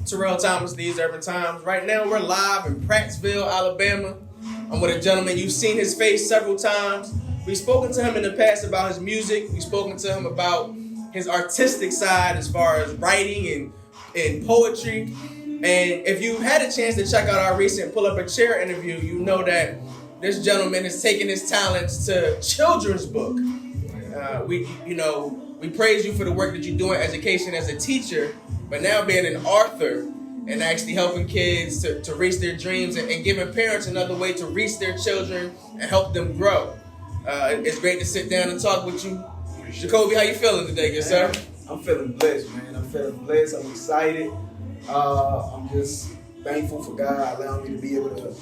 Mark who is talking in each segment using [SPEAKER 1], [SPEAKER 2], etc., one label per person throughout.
[SPEAKER 1] Terrell Thomas, These Urban Times. Right now, we're live in Prattsville, Alabama. I'm with a gentleman. You've seen his face several times. We've spoken to him in the past about his music. We've spoken to him about his artistic side as far as writing and poetry. And if you had a chance to check out our recent Pull Up a Chair interview, you know that this gentleman is taking his talents to children's book. We praise you for the work that you do in education as a teacher, but now being an author and actually helping kids to reach their dreams and giving parents another way to reach their children and help them grow. It's great to sit down and talk with you. Jacoby, how you feeling today, good sir?
[SPEAKER 2] I'm feeling blessed, man. I'm feeling blessed. I'm excited. I'm just thankful for God allowing me to be able to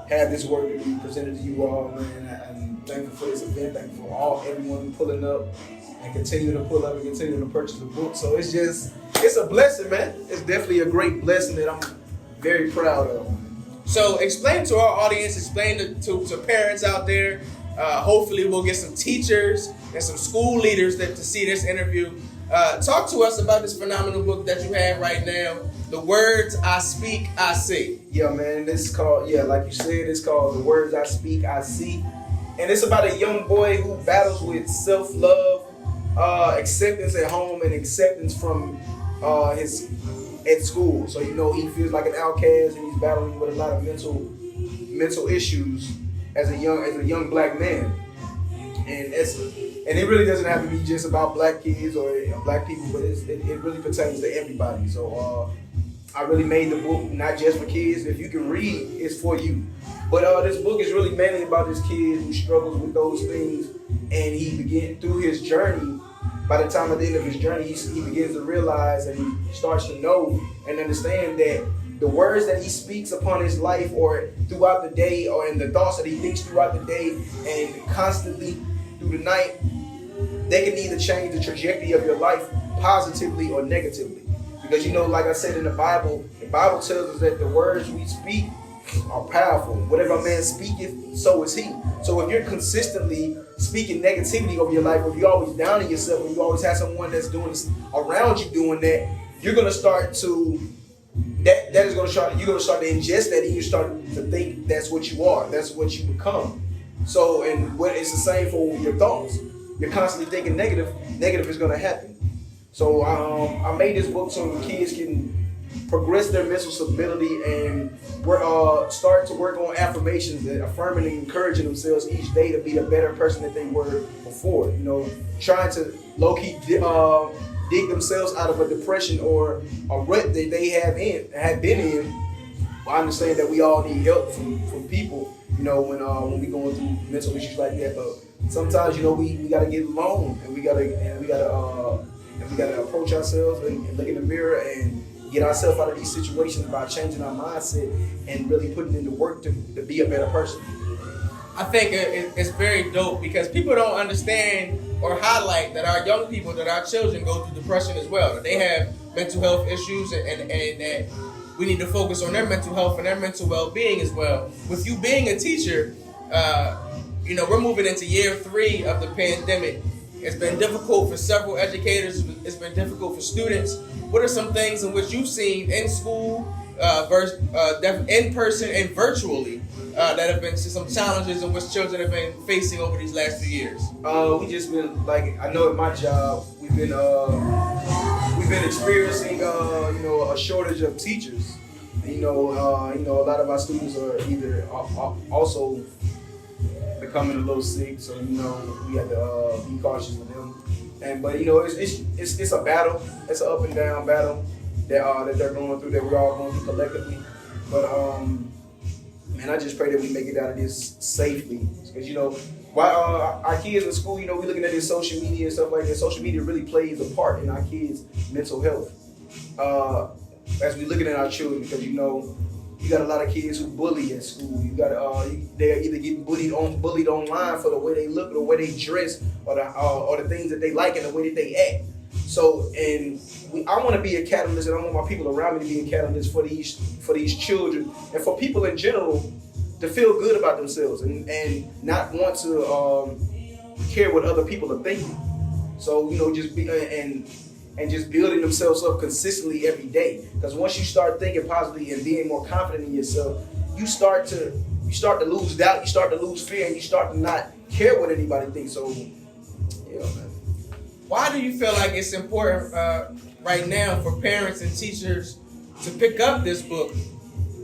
[SPEAKER 2] have this work to be presented to you all, man. I'm thankful for this event. Thankful for everyone pulling up and continue to pull up and continue to purchase the book. So it's a blessing, man. It's definitely a great blessing that I'm very proud of.
[SPEAKER 1] So explain to our audience, explain to parents out there. Hopefully we'll get some teachers and some school leaders to see this interview. Talk to us about this phenomenal book that you have right now, The Words I Speak, I See.
[SPEAKER 2] Yeah, man, this is called, like you said, it's called The Words I Speak, I See. And it's about a young boy who battles with self-love, acceptance at home, and acceptance from at school. So, he feels like an outcast, and he's battling with a lot of mental issues as a young black man. And it really doesn't have to be just about black kids or black people, but it really pertains to everybody. So I really made the book not just for kids. If you can read, it's for you. But this book is really mainly about this kid who struggles with those things, and he begins through his journey. By the time at the end of his journey, he begins to realize and he starts to know and understand that the words that he speaks upon his life or throughout the day, or in the thoughts that he thinks throughout the day and constantly through the night, they can either change the trajectory of your life positively or negatively. Because like I said in the Bible tells us that the words we speak are powerful. Whatever a man speaketh, so is he. So if you're consistently speaking negativity over your life, or if you're always down on yourself, or you always have someone that's doing this around you doing that, you're gonna start to you're gonna start to ingest that, and you start to think that's what you are, that's what you become. So, and what it's the same for your thoughts. You're constantly thinking negative is gonna happen. So I made this book so kids can progress their mental stability and start to work on affirmations and affirming and encouraging themselves each day to be the better person that they were before. Trying to low-key dig themselves out of a depression or a rut that they have been in. I understand that we all need help from people, when we going through mental issues like that. But sometimes, we gotta get alone, and we gotta approach ourselves and look in the mirror and get ourselves out of these situations by changing our mindset and really putting in the work to be a better person.
[SPEAKER 1] I think it's very dope because people don't understand or highlight that our young people, that our children go through depression as well, that they have mental health issues and that we need to focus on their mental health and their mental well-being as well. With you being a teacher, we're moving into year 3 of the pandemic. It's been difficult for several educators. It's been difficult for students. What are some things in which you've seen in school, in person and virtually, that have been some challenges in which children have been facing over these last few years?
[SPEAKER 2] We just been I know at my job we've been experiencing a shortage of teachers. A lot of our students are either also becoming a little sick, so we have to be cautious with them. But it's a battle. It's an up and down battle that they're going through, that we're all going through collectively. But man, I just pray that we make it out of this safely. Because while our kids in school, we looking at this social media and stuff like that. Social media really plays a part in our kids' mental health. As we looking at our children, because you got a lot of kids who bully at school. You got they're either getting bullied online for the way they look, or the way they dress, or the things that they like and the way that they act. So, I want to be a catalyst, and I want my people around me to be a catalyst for these children and for people in general to feel good about themselves and not want to care what other people are thinking. So just be and and just building themselves up consistently every day. Because once you start thinking positively and being more confident in yourself, you start to lose doubt, you start to lose fear, and you start to not care what anybody thinks. So, yeah, man.
[SPEAKER 1] Why do you feel like it's important right now for parents and teachers to pick up this book,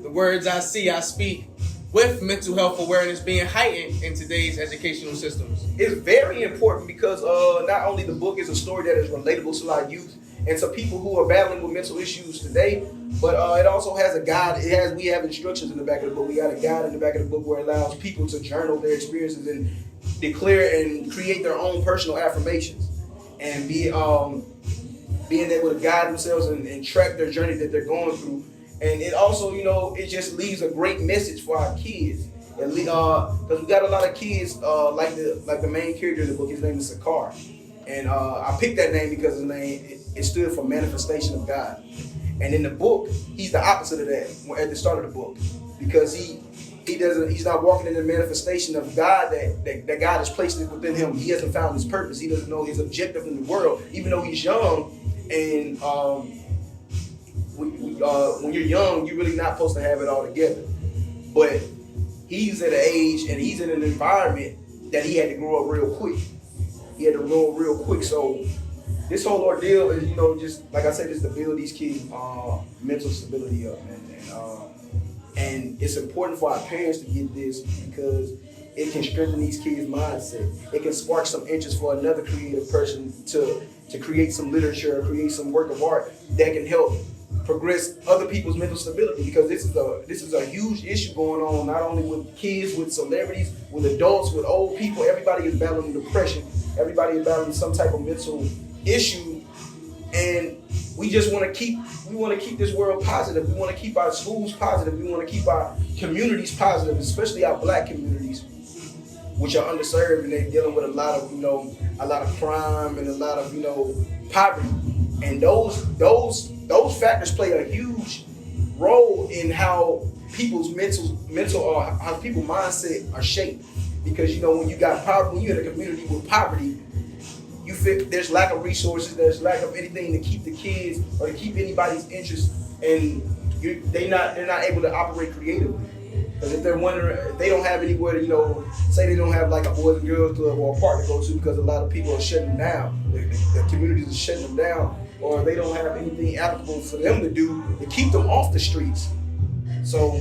[SPEAKER 1] The Words I See, I Speak, with mental health awareness being heightened in today's educational systems?
[SPEAKER 2] It's very important because not only the book is a story that is relatable to our youth and to people who are battling with mental issues today, but it also has a guide. We have instructions in the back of the book. We got a guide in the back of the book where it allows people to journal their experiences and declare and create their own personal affirmations and being able to guide themselves and track their journey that they're going through. And it also, it just leaves a great message for our kids. Because we got a lot of kids like the main character in the book. His name is Sakar, and I picked that name because his name it stood for manifestation of God. And in the book, he's the opposite of that at the start of the book, because he's not walking in the manifestation of God that God has placed it within him. He hasn't found his purpose. He doesn't know his objective in the world, even though he's young. And when you're young, you're really not supposed to have it all together. But he's at an age and he's in an environment that he had to grow up real quick. So this whole ordeal is, just like I said, is to build these kids' mental stability up, man. And it's important for our parents to get this because it can strengthen these kids' mindset. It can spark some interest for another creative person to create some literature or create some work of art that can help progress other people's mental stability, because this is a huge issue going on, not only with kids, with celebrities, with adults, with old people. Everybody is battling depression. Everybody is battling some type of mental issue, and we just want to keep this world positive. We want to keep our schools positive. We want to keep our communities positive, especially our Black communities, which are underserved, and they're dealing with a lot of crime and a lot of poverty. And those factors play a huge role in how people's mental or how people's mindset are shaped. Because when you got poverty, when you're in a community with poverty, you feel there's lack of resources, there's lack of anything to keep the kids or to keep anybody's interest, and they're not able to operate creatively. Because if they're wondering, if they don't have anywhere to, say they don't have like a Boys and Girls Club or a park to go to because a lot of people are shutting them down, the communities are shutting them down, or they don't have anything applicable for them to do to keep them off the streets. So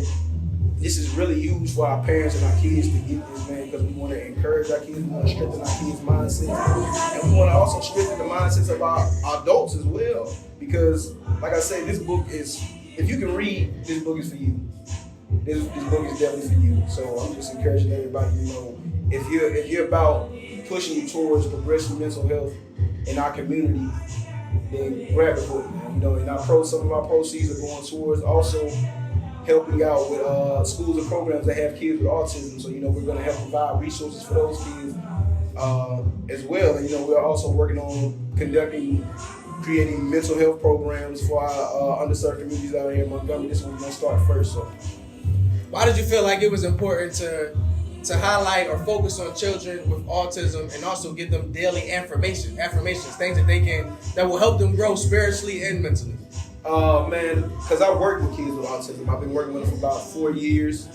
[SPEAKER 2] this is really huge for our parents and our kids to get this, man, because we want to encourage our kids, we want to strengthen our kids' mindsets, and we want to also strengthen the mindsets of our adults as well. Because, like I said, this book is, if you can read, this book is for you. This book is definitely for you. So I'm just encouraging everybody, if you're about pushing towards progressive mental health in our community, then grab the book, man. And some of our proceeds are going towards also helping out with schools and programs that have kids with autism. So we're going to help provide resources for those kids as well. And we're also working on creating mental health programs for our underserved communities out here in Montgomery. This one we're going to start first. So,
[SPEAKER 1] why did you feel like it was important to highlight or focus on children with autism and also give them daily affirmations, things that will help them grow spiritually and mentally?
[SPEAKER 2] Man, because I work with kids with autism. I've been working with them for about 4 years,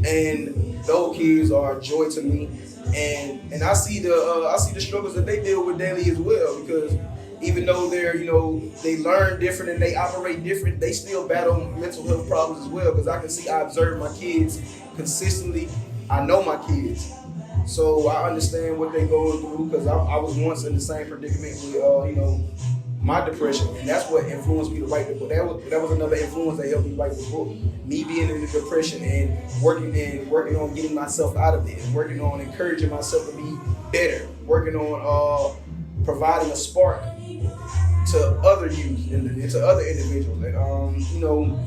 [SPEAKER 2] and those kids are a joy to me. And I see the struggles that they deal with daily as well, because even though they learn different and they operate different, they still battle mental health problems as well. Because I observe my kids consistently. I know my kids, so I understand what they're going through, because I was once in the same predicament with my depression, and that's what influenced me to write the book. That was another influence that helped me write the book. Me being in the depression and working on getting myself out of it, and working on encouraging myself to be better, working on providing a spark to other youth and to other individuals. And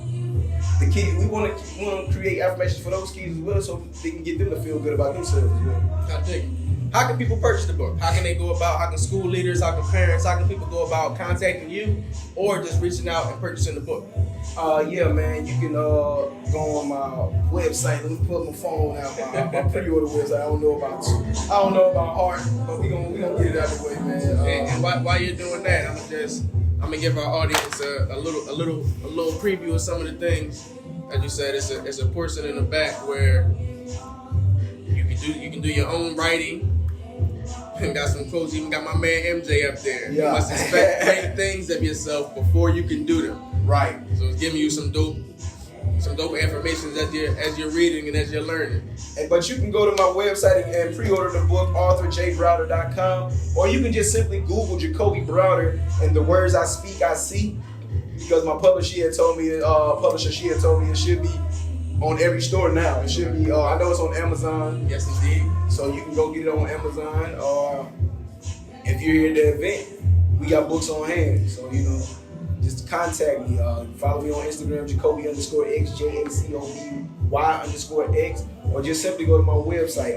[SPEAKER 2] the kids, we want to create affirmations for those kids as well, so they can get them to feel good about themselves as well.
[SPEAKER 1] I dig it. How can people purchase the book? How can they go about? How can school leaders? How can parents? How can people go about contacting you, or just reaching out and purchasing the book?
[SPEAKER 2] Yeah, man, you can go on my website. Let me pull my phone out. My pre-order website. I don't know about heart, but we gonna get it out of the way, man.
[SPEAKER 1] And while you're doing that, I'm gonna just I'm gonna give our audience a little preview of some of the things. As you said, it's a portion in the back where you can do your own writing. And got some quotes. Even got my man MJ up there.
[SPEAKER 2] Yeah.
[SPEAKER 1] You must expect great things of yourself before you can do them.
[SPEAKER 2] Right.
[SPEAKER 1] So it's giving you some dope affirmations as you're reading and as you're learning.
[SPEAKER 2] But you can go to my website and pre-order the book, authorjbrowder.com, or you can just simply Google Jacoby Browder and the words I speak, I see. Because my publisher, she had told me it should be on every store now. It should be. I know it's on Amazon.
[SPEAKER 1] Yes, indeed.
[SPEAKER 2] So you can go get it on Amazon, or if you're here at the event, we got books on hand. So just contact me. Follow me on Instagram, Jacoby_X, JACOBY_X, or just simply go to my website,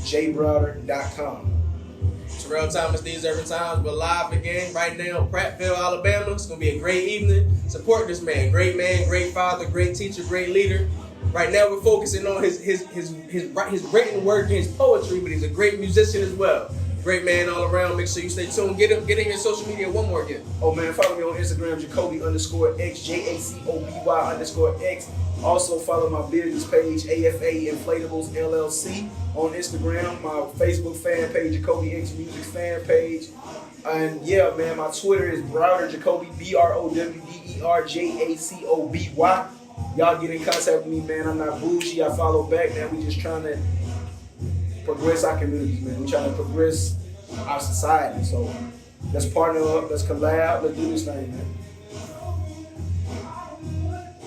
[SPEAKER 2] authorjbrowder.com.
[SPEAKER 1] Terrell Thomas, These Urban Times. We're live again right now in Prattville, Alabama. It's gonna be a great evening. Support this man, great father, great teacher, great leader. Right now we're focusing on his written work and his poetry, but he's a great musician as well. Great man all around. Make sure you stay tuned. Get in your social media one more again.
[SPEAKER 2] Oh man, follow me on Instagram, Jacoby_X, JACOBY_X. Also follow my business page, AFA Inflatables LLC on Instagram. My Facebook fan page, Jacoby X Music fan page. And yeah, man, my Twitter is Browder Jacoby, BROWDERJACOBY. Y'all get in contact with me, man. I'm not bougie. I follow back, man. We just trying to progress our communities, man. We trying to progress our society. So let's partner up. Let's collab. Let's do this thing, man.